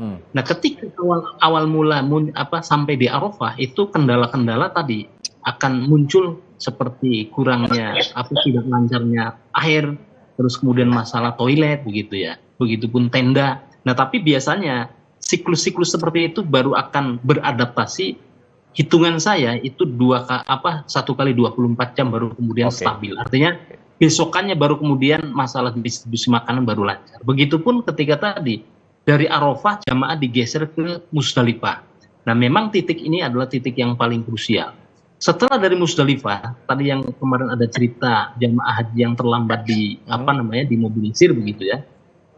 Nah, ketika awal mula sampai di Arafah itu kendala-kendala tadi akan muncul seperti kurangnya tidak lancarnya air, terus kemudian masalah toilet begitu ya. Begitupun tenda. Nah, tapi biasanya siklus-siklus seperti itu baru akan beradaptasi. Hitungan saya itu 1 kali 24 jam baru kemudian stabil. Artinya besokannya baru kemudian masalah distribusi makanan baru lancar. Begitupun ketika tadi dari Arafah jamaah digeser ke Musdalifah. Nah, memang titik ini adalah titik yang paling krusial. Setelah dari Musdalifah, tadi yang kemarin ada cerita jamaah haji yang terlambat dimobilisir begitu ya.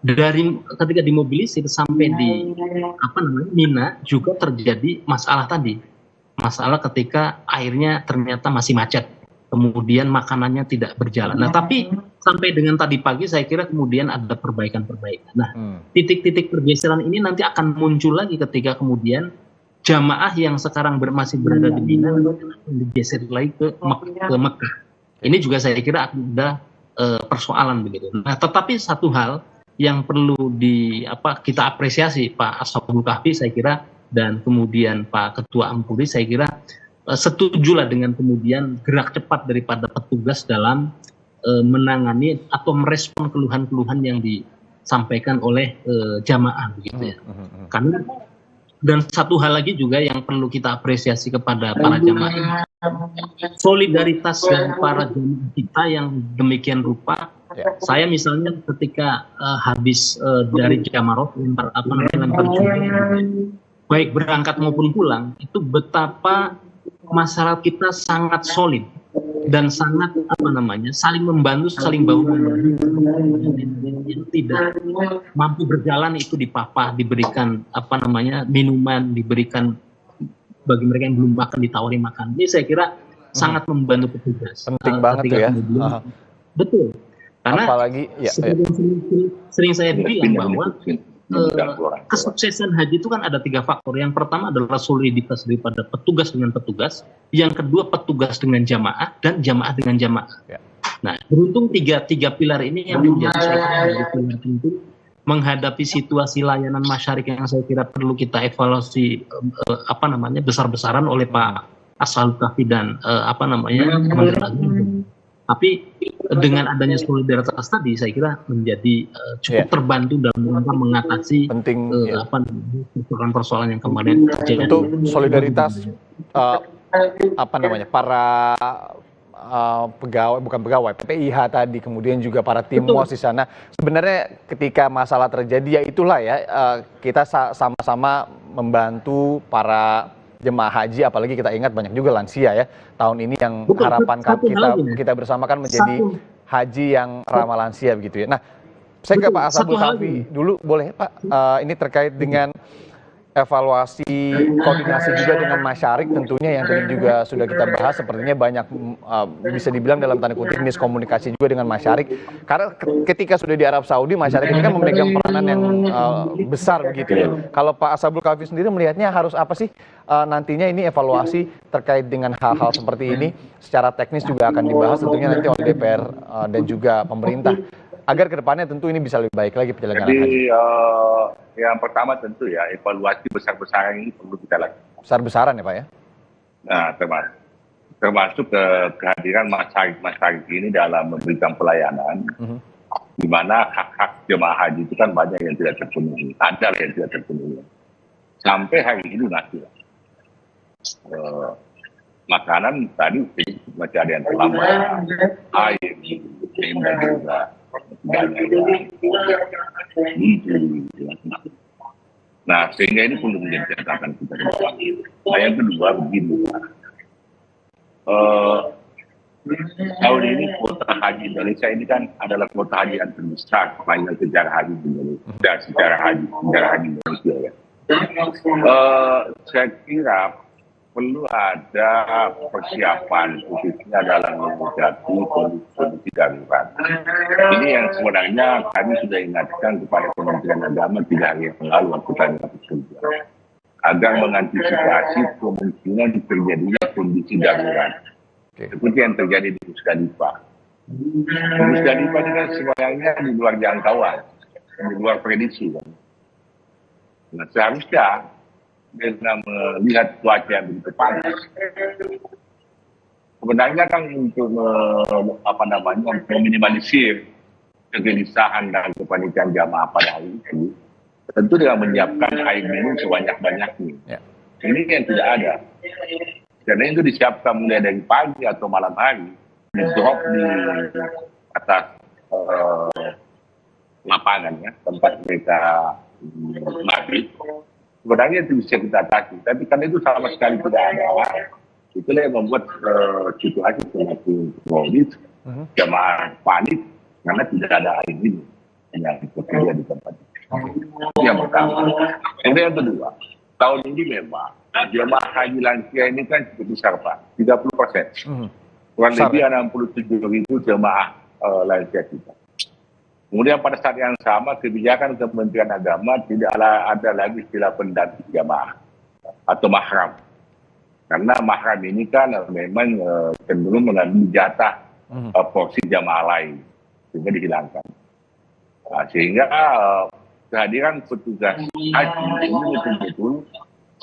Dari ketika dimobilisir sampai di Mina juga terjadi masalah tadi. Masalah ketika airnya ternyata masih macet, kemudian makanannya tidak berjalan. Nah, tapi sampai dengan tadi pagi saya kira kemudian ada perbaikan-perbaikan. Nah, titik-titik pergeseran ini nanti akan muncul lagi ketika kemudian jamaah yang sekarang masih berada di Mina digeser lagi ke Mekah. Ini juga saya kira akan ada persoalan begitu. Nah, tetapi satu hal yang perlu kita apresiasi Pak Ashabul Kahfi saya kira, dan kemudian Pak Ketua Ampuri saya kira setujulah dengan kemudian gerak cepat daripada petugas dalam menangani atau merespon keluhan-keluhan yang disampaikan oleh jamaah begitu ya. Karena dan satu hal lagi juga yang perlu kita apresiasi kepada para jamaah, solidaritas dari para jamaah kita yang demikian rupa. Saya misalnya ketika habis dari Jamarot lempar jumroh, baik berangkat maupun pulang, itu betapa masyarakat kita sangat solid dan sangat saling membantu, saling bahu membahu. Yang tidak mampu berjalan itu dipapah, diberikan minuman, diberikan bagi mereka yang belum makan ditawari makan. Ini saya kira sangat membantu petugas. Penting banget ya. Betul. Karena apalagi sering saya bilang bahwa kesuksesan haji itu kan ada 3 faktor. Yang pertama adalah soliditas daripada petugas dengan petugas, yang kedua petugas dengan jamaah, dan jamaah dengan jamaah. Nah, beruntung tiga pilar ini yang menjadi pilar penting menghadapi situasi layanan masyarakat yang saya kira perlu kita evaluasi besar-besaran oleh Pak Ashabul Kahfi dan tapi dengan adanya solidaritas tadi saya kira menjadi cukup terbantu dalam mengatasi persoalan yang kemarin terjadi. Untuk solidaritas para PPIH tadi, kemudian juga para tim MOS di sana. Sebenarnya ketika masalah terjadi ya itulah ya, kita sama-sama membantu para jemaah haji, apalagi kita ingat banyak juga lansia ya tahun ini yang harapan kita bersama kan menjadi haji yang ramah lansia begitu ya. Nah, saya ke Pak Ashabul Kahfi dulu boleh Pak, ini terkait dengan evaluasi koordinasi juga dengan masyarakat tentunya yang tadi juga sudah kita bahas, sepertinya banyak bisa dibilang dalam tanda kutip miskomunikasi juga dengan masyarakat, karena ketika sudah di Arab Saudi masyarakat ini kan memegang peranan yang besar begitu ya. Kalau Pak Ashabul Kahfi sendiri melihatnya harus apa sih nantinya ini evaluasi terkait dengan hal-hal seperti ini secara teknis juga akan dibahas tentunya nanti oleh DPR dan juga pemerintah agar kedepannya tentu ini bisa lebih baik lagi penyelenggaraan haji. Yang pertama tentu ya evaluasi besar-besaran ini perlu kita lakukan. Besar-besaran ya Pak ya? Nah, termasuk kehadiran masyarakat ini dalam memberikan pelayanan, di mana hak-hak jemaah haji itu kan banyak yang tidak terpenuhi, ada yang tidak terpenuhi. Sampai hari ini masih makanan tadi masih ada yang terlambat, air, tenda juga. Nah, sehingga ini perlu menjadi catatan kita. Nah, yang kedua begini, tahun ini kuota haji Indonesia ini kan adalah kuota haji yang terbesar sepanjang sejarah haji Indonesia, sejarah haji Indonesia ya. Saya kira perlu ada persiapan khususnya dalam menghadapi kondisi darurat. Ini yang sebenarnya kami sudah ingatkan kepada Kementerian Agama 3 hari yang lalu waktu kami kerja, agar mengantisipasi kemungkinan terjadinya kondisi darurat seperti yang terjadi di Musdalifah. Musdalifah ini kan sebenarnya di luar jangkauan, di luar prediksi kan. Nah, seharusnya dengan melihat cuaca yang begitu panas, sebenarnya kan untuk meminimalisir kegelisahan dan kepanikan jamaah pada hari itu, tentu dengan menyiapkan air minum sebanyak-banyaknya. Ya. Ini yang tidak ada. Karena itu disiapkan mulai dari pagi atau malam hari, di drop di atas lapangan ya, tempat mereka maghrib. Sebenarnya itu bisa kita atasi, tapi karena itu sama sekali tidak ada, itulah yang membuat situasi semakin kronis, jamaah panik karena tidak ada air minum yang tersedia di tempat itu. Itu yang pertama. Kemudian yang kedua, tahun ini memang jemaah haji lansia ini kan cukup besar Pak, 30%. Kurang lebih 67.000 jemaah lansia kita. Kemudian pada saat yang sama kebijakan Kementerian Agama tidak ada lagi istilah pendamping jamaah atau mahram. Karena mahram ini kan memang cenderung mengambil jatah porsi jamaah lain, sehingga dihilangkan. Nah, sehingga kehadiran petugas haji ini betul-betul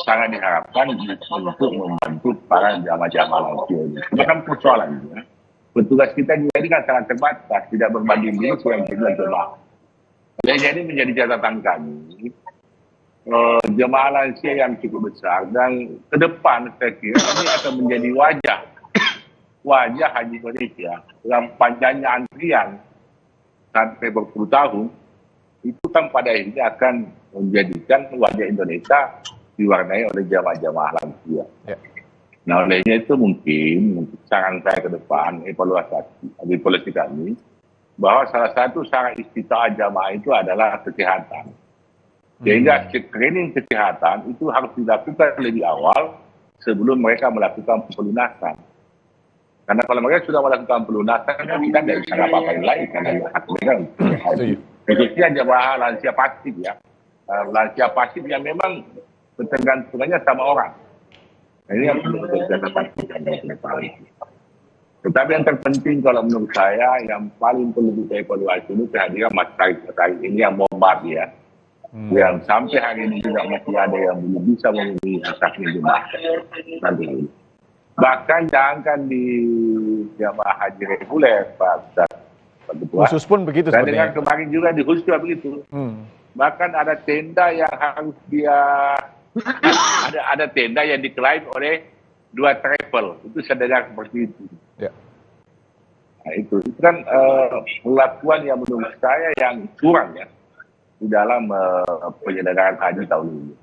sangat diharapkan untuk membantu para jamaah lansia ini. Ini kan persoalannya. Petugas kita juga ini kan sangat terbatas, tidak berbanding lurus dengan jumlah jemaah. Jadi menjadi catatan kami, jemaah lansia yang cukup besar dan ke depan saya kira ini akan menjadi wajah haji Indonesia yang panjangnya antrian sampai berpuluh tahun, itu kan pada akhirnya akan menjadikan wajah Indonesia diwarnai oleh jamaah-jamaah lansia. Ya. Nah, olehnya itu mungkin saran saya ke depan, evaluasi kami, bahwa salah satu syarat istitaah jamaah itu adalah kesehatan. Sehingga screening kesehatan itu harus dilakukan lebih awal sebelum mereka melakukan pelunasan. Karena kalau mereka sudah melakukan pelunasan, kita tidak bisa apa-apain lagi, karena hak mereka untuk haji. Khususnya jamaah lansia pasif ya. Lansia pasif yang memang ketergantungannya sama orang. Ini yang perlu kita pastikan dari depan. Tetapi yang terpenting kalau menurut saya, yang paling perlu kita evaluasi ini kehadiran masyarakat ini yang bombar ya. Yang sampai hari ini juga masih ada yang belum bisa memenuhi hak jemaah. Bahkan jangankan di jamaah haji reguler, Pak Ketua. Khusus pun begitu dan sebenarnya. dengan kemarin juga di khusus juga begitu. Bahkan ada tenda yang harus ada tenda yang diklaim oleh 2 travel. Itu saya dengar seperti itu. Ya. Nah, itu kan perlakuan yang menurut saya yang curang ya di dalam penyelenggaraan haji tahun ini.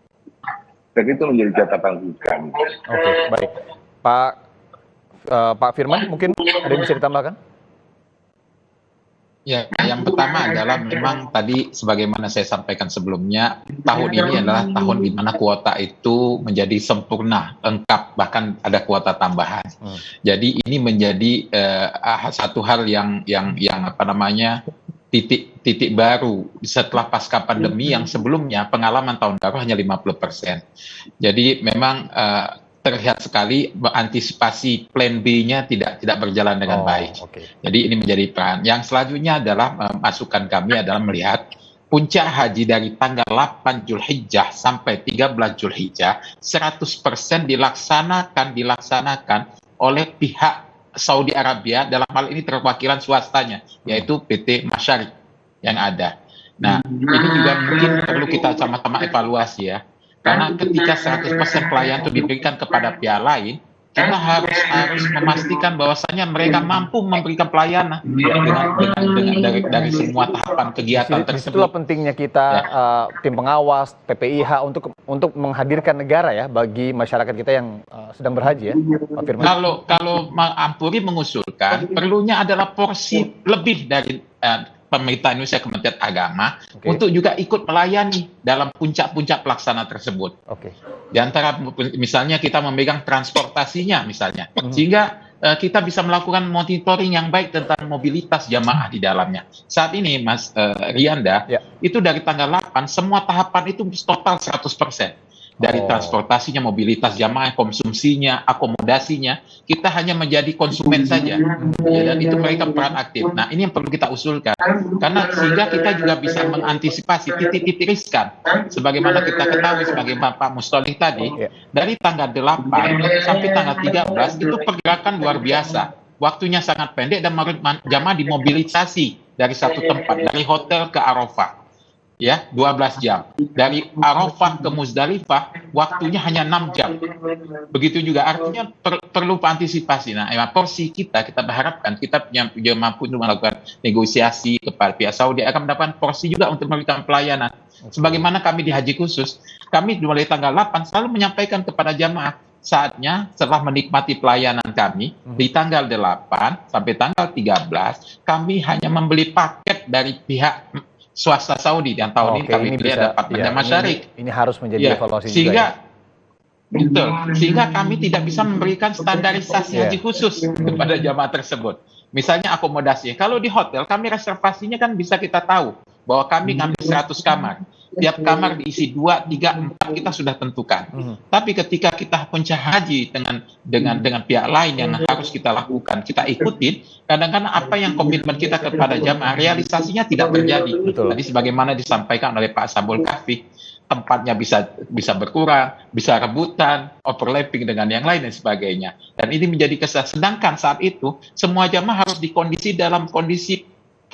Dan itu menjadi catatan khusus kami. Oke, baik. Pak Firman, mungkin ada yang bisa ditambahkan? Ya, yang pertama adalah memang tadi sebagaimana saya sampaikan sebelumnya, tahun ini adalah tahun di mana kuota itu menjadi sempurna, lengkap, bahkan ada kuota tambahan. Jadi ini menjadi satu hal yang titik baru setelah pasca pandemi yang sebelumnya pengalaman tahun baru hanya 50%. Jadi memang terlihat sekali antisipasi plan B-nya tidak berjalan dengan baik. Jadi ini menjadi peran. Yang selanjutnya adalah masukan kami adalah melihat puncak haji dari tanggal 8 Zulhijjah sampai 13 Zulhijjah 100% dilaksanakan oleh pihak Saudi Arabia, dalam hal ini terwakilan swastanya, yaitu PT Masyarik yang ada. Nah, ini juga mungkin perlu kita sama-sama evaluasi ya. Karena ketika 100% pelayanan itu diberikan kepada pihak lain, kita harus memastikan bahwasanya mereka mampu memberikan pelayanan dengan dari semua tahapan kegiatan tersebut. Itulah pentingnya kita tim pengawas, PPIH untuk menghadirkan negara ya bagi masyarakat kita yang sedang berhaji ya, Pak Firman. Kalau Ampuri mengusulkan perlunya adalah porsi lebih dari pemerintah Indonesia, Kementerian Agama untuk juga ikut melayani dalam puncak-puncak pelaksana tersebut. Di antara misalnya kita memegang transportasinya misalnya, sehingga kita bisa melakukan monitoring yang baik tentang mobilitas jamaah di dalamnya. Saat ini Mas Rianda, itu dari tanggal 8 semua tahapan itu total 100%. Dari transportasinya, mobilitas jamaah, konsumsinya, akomodasinya, kita hanya menjadi konsumen saja. Ya, dan itu mereka peran aktif. Nah, ini yang perlu kita usulkan. Karena sehingga kita juga bisa mengantisipasi titik-titik riskan. Sebagaimana kita ketahui, sebagaimana Pak Mustolih tadi, dari tanggal 8 sampai tanggal 13, itu pergerakan luar biasa. Waktunya sangat pendek dan jamaah dimobilisasi dari satu tempat, dari hotel ke Arafah. Ya, 12 jam. Dari Arafah ke Muzdalifah, waktunya hanya 6 jam. Begitu juga, artinya perlu antisipasi. Nah, porsi kita berharapkan kita mampu untuk melakukan negosiasi kepada pihak Saudi akan mendapatkan porsi juga untuk memberikan pelayanan. Sebagaimana kami di Haji Khusus, kami mulai tanggal 8 selalu menyampaikan kepada jamaah, saatnya setelah menikmati pelayanan kami, di tanggal 8 sampai tanggal 13, kami hanya membeli paket dari pihak swasta Saudi yang tahun ini kami pilih ada partner Masyarik. Ini harus menjadi evaluasi sehingga, juga ya. Betul, sehingga kami tidak bisa memberikan standarisasi haji khusus kepada jamaah tersebut. Misalnya akomodasi. Kalau di hotel kami reservasinya kan bisa kita tahu bahwa kami ngambil 100 kamar. Tiap kamar diisi 2, 3, 4 kita sudah tentukan. Tapi ketika kita pencah haji dengan pihak lain yang harus kita lakukan, kita ikutin, kadang-kadang apa yang komitmen kita kepada jamaah realisasinya tidak terjadi. Tadi sebagaimana disampaikan oleh Pak Sabul Kahfi, tempatnya bisa berkurang, bisa rebutan, overlapping dengan yang lain dan sebagainya. Dan ini menjadi kesalahan. Sedangkan saat itu semua jamaah harus dalam kondisi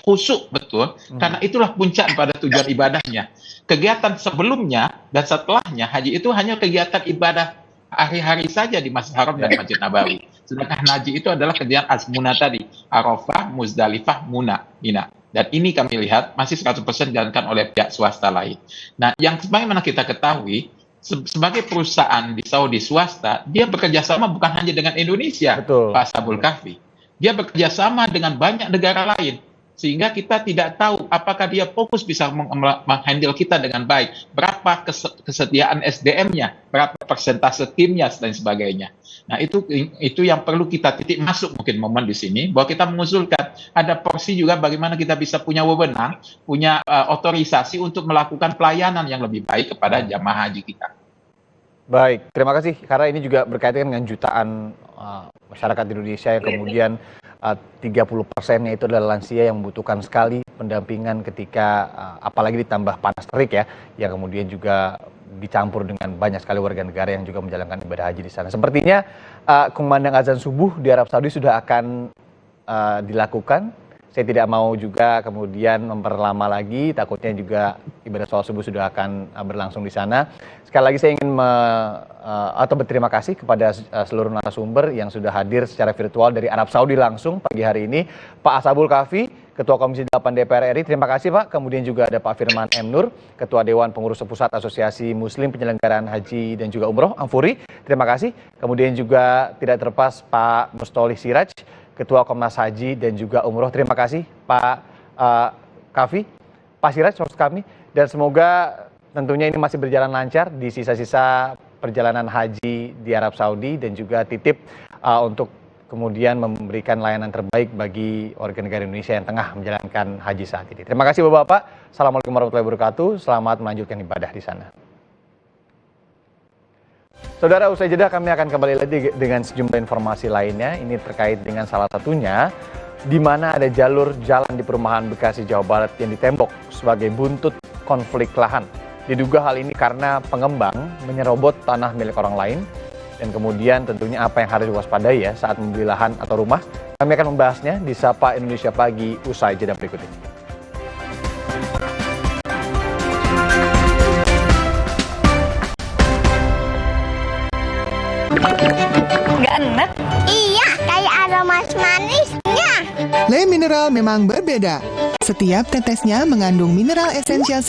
khusyuk betul, karena itulah puncak pada tujuan ibadahnya. Kegiatan sebelumnya dan setelahnya haji itu hanya kegiatan ibadah hari-hari saja di Masjid Haram dan Masjid Nabawi. Sedangkan haji itu adalah kegiatan Azmuna tadi, Arafah, Muzdalifah, Mina. Dan ini kami lihat masih 100% dijalankan oleh pihak swasta lain. Nah, yang sebagaimana kita ketahui, sebagai perusahaan di Saudi swasta, dia bekerja sama bukan hanya dengan Indonesia, Pak Sabul Kahfi. Dia bekerja sama dengan banyak negara lain. Sehingga kita tidak tahu apakah dia fokus bisa menghandle kita dengan baik, berapa kesediaan SDM-nya, berapa persentase timnya dan sebagainya. Nah, itu yang perlu kita titik masuk mungkin momen di sini, bahwa kita mengusulkan ada porsi juga bagaimana kita bisa punya wewenang, punya otorisasi untuk melakukan pelayanan yang lebih baik kepada jamaah haji kita. Baik, terima kasih. Karena ini juga berkaitan dengan jutaan masyarakat Indonesia yang kemudian 30%-nya itu adalah lansia yang membutuhkan sekali pendampingan ketika apalagi ditambah panas terik ya, yang kemudian juga dicampur dengan banyak sekali warga negara yang juga menjalankan ibadah haji di sana. Sepertinya kumandang azan subuh di Arab Saudi sudah akan dilakukan. Saya tidak mau juga kemudian memperlama lagi, takutnya juga ibadah sholat subuh sudah akan berlangsung di sana. Sekali lagi saya ingin berterima kasih kepada seluruh narasumber yang sudah hadir secara virtual dari Arab Saudi langsung pagi hari ini. Pak Sabul Kahfi, Ketua Komisi 8 DPR RI, terima kasih Pak. Kemudian juga ada Pak Firman M. Nur, Ketua Dewan Pengurus Pusat Asosiasi Muslim Penyelenggaraan Haji dan juga Umroh, Amfuri, terima kasih. Kemudian juga tidak terlepas Pak Mustolih Siraj, Ketua Komnas Haji dan juga Umroh. Terima kasih Pak Kahfi, Pak Siraj, host kami. Dan semoga tentunya ini masih berjalan lancar di sisa-sisa perjalanan haji di Arab Saudi dan juga titip untuk kemudian memberikan layanan terbaik bagi warga negara Indonesia yang tengah menjalankan haji saat ini. Terima kasih Bapak-Bapak. Assalamualaikum warahmatullahi wabarakatuh. Selamat melanjutkan ibadah di sana. Saudara, usai jeda kami akan kembali lagi dengan sejumlah informasi lainnya. Ini terkait dengan salah satunya di mana ada jalur jalan di perumahan Bekasi, Jawa Barat yang ditembok sebagai buntut konflik lahan. Diduga hal ini karena pengembang menyerobot tanah milik orang lain dan kemudian tentunya apa yang harus diwaspadai ya saat membeli lahan atau rumah. Kami akan membahasnya di Sapa Indonesia Pagi usai jeda berikut ini. Nggak enak? Iya, kayak aroma manisnya. Le Mineral memang berbeda. Setiap tetesnya mengandung mineral esensial